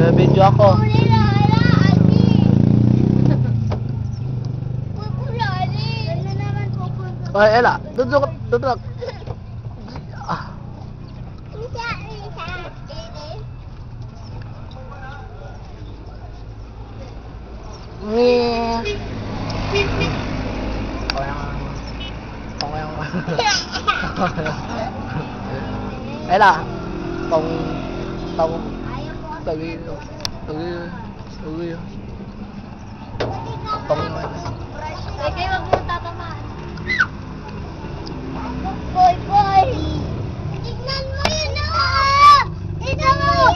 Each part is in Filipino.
May video ako. Ay, Ella, duduk. Ah. Ella, tong tagi. Kayo wag mo tatamaan. Boy. Tignan mo yun na! Tignan mo!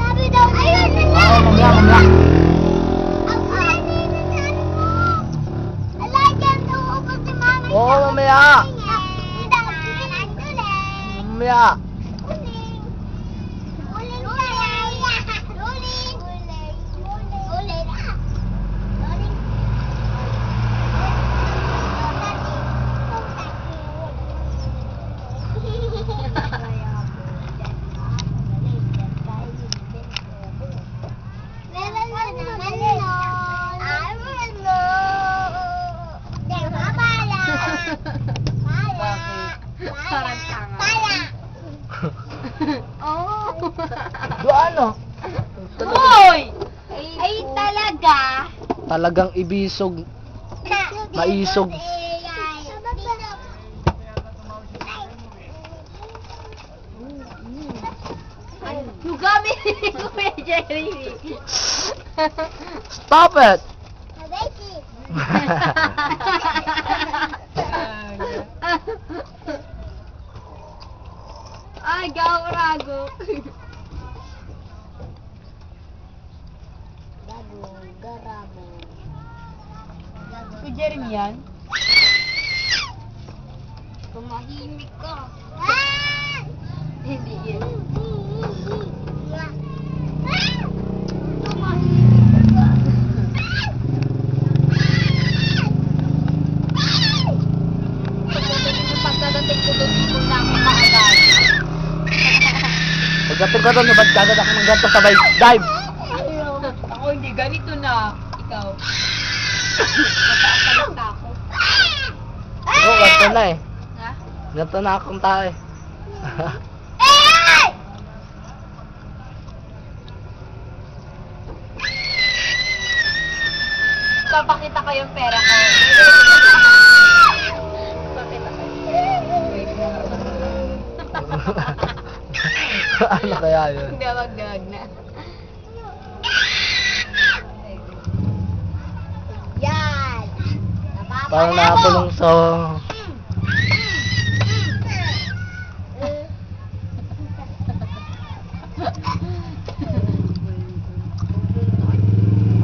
Sabi daw ayun na! Mamaya. Ang aninan mo! Alagyan daw ako si mama. Oo, mamaya. Mamaya. Ano? Hoy! Ay talaga. Talagang ibisog. Maisog. Lugami ko Kuya Jerry. Stop it! Ay, gaurago. Garabo. Si Jeremy yan? Tumahimik ka. Hindi yan. Pagkadating ko doon, hindi ko na ako kaagad. Pagdating ka doon, ba't kagad ako magganto sabay dive? Ako hindi, ganito na. Ikaw. Mataas na ako. Oo, ganto na eh. Ha? Ganto na akong tao eh. Papakita ko yung pera ko. Papakita ko. Ano kaya yun? Hindi, wag na. Yan. Parang nakapulong sa...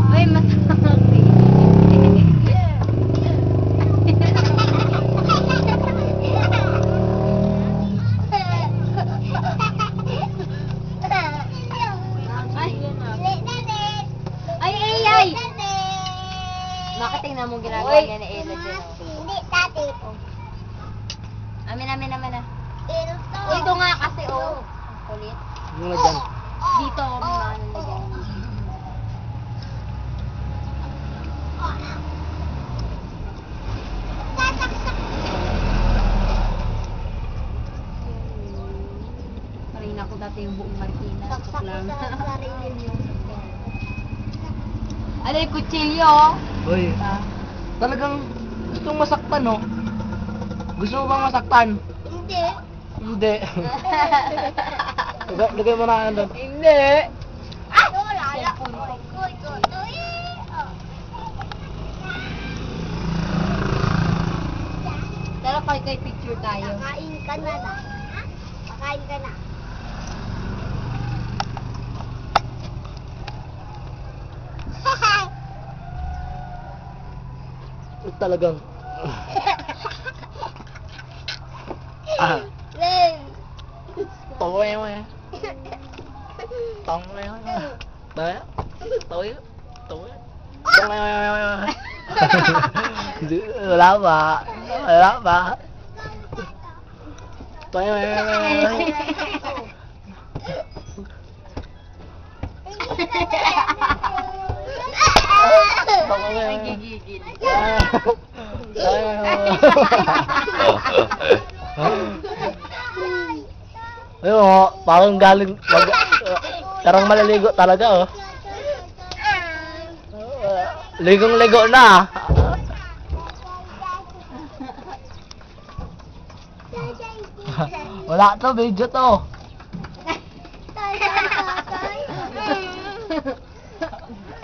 Ay, masakit. Ay. Bakit tingnan mo ginagawa niya ni Ella dyan? Hindi, tati. Amin na. Ito nga kasi, oh. Kulit. Yung na dyan. Dito ako mga ano na dyan. Marina ko dati yung buong Marikina. Saksak Lang. sa sarili mo. Ano yung kutsilyo? Uy, Ah. talagang gusto mong masaktan, no? Gusto mo bang masaktan? Hindi. Hindi. Lagay mo na doon. Hindi. Ah! Wala. Koy. Tara kay picture tayo. Kakain ka na. Kakain ka na. Talagang... Len. Taway mo eh. Taway mo eh. Taway. Wala ba? Taway mo. Nagigigil. Ayun oh, parang galing, parang maliligo talaga oh. Ligong-ligo na. Wala to, video to.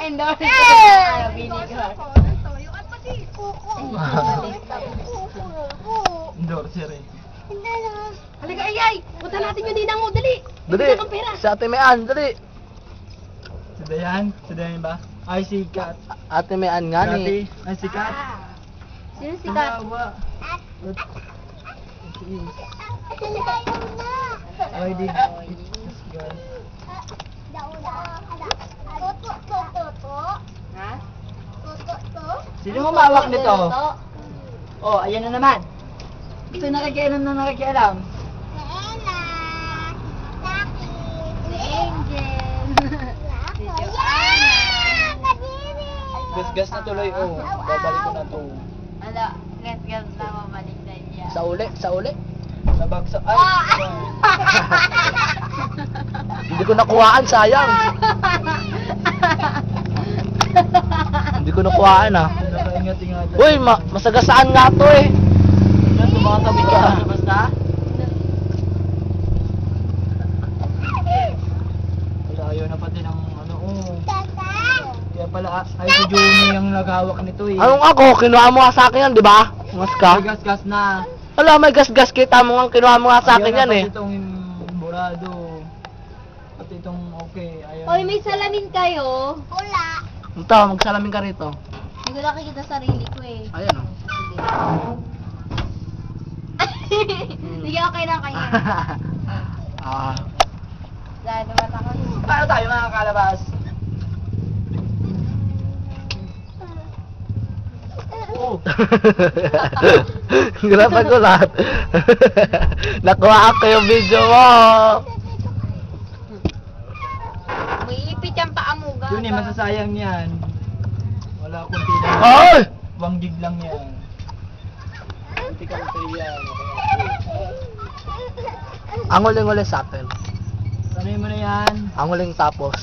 Endorse ko vinegar. Endorser eh. Halika, ayay! Punta natin yung ninang mo, dali! Dali, Bigyan kang pera. si Ate Mayan, dali. Si Dayan? Si Dayan ba? Ay, si Kat. Ate Mayan nga ni. Ay, si Kat. Sino si Kat? Tawa. Ay, di. Ha? Sino humawak nito? Oh, ayan na naman. Ito nakikialam na nakikialam. Si Angel. Si Joanna. Gas-gas na tuloy, oh. Babalik ko na to. Ano, gas-gas na mamalik na niya. Sa uli, sa uli. Nabagsak. Ay! Hindi ko nakuhaan, sayang. Hindi ko nakuhaan ah. Nakaingat-ingat. Uy, masagasaan nga to eh. Yan, tumatabi ka. Basta? Wala, ayaw na pati ng ano, oh. Kaya pala, ay si Juni yung naghawak nito eh. Anong ako? Kinuha mo nga sa akin yan, di ba? Mas ka? May gas-gas na. Wala, may gas-gas kita mo nga. Kinuha mo nga sa akin yan eh. Ayaw na pati itong burado. Pati itong okay. Ayaw Hoy, na. may salamin kayo. Ito, magsalamin ka rito. Hindi ko nakikita sarili ko eh. Ayan oh. Sige, okay na kayo. Ah. Dahil naman ako. Paano tayo mga kalabas? Oh. Grabe ko lahat. Nakuha ko yung video mo. Umiipit yung paa mo, gaga. Yun eh, masasayang yan. Wala kunti lang. Ay! 1 gig lang yan. Kunti ka yan. Ang uling-uli sa akin. Sanay mo na yan. Ang uling tapos.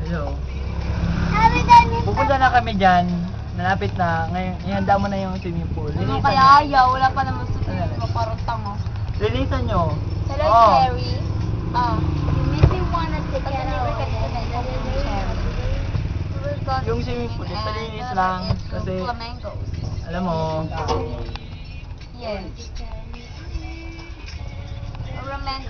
Hello. Pupunta na kami dyan. Malapit na. Ngayon, ihanda mo na yung swimming pool. Ano Linisan kaya nyo. ayaw? Wala pa naman sa tingin ko, parang tango. Linisan nyo. Hello, Oh. Cherry. You missing one at the Yung swimming pool, palinis lang. Kasi, Flamingos. alam mo, Yes. Romantic.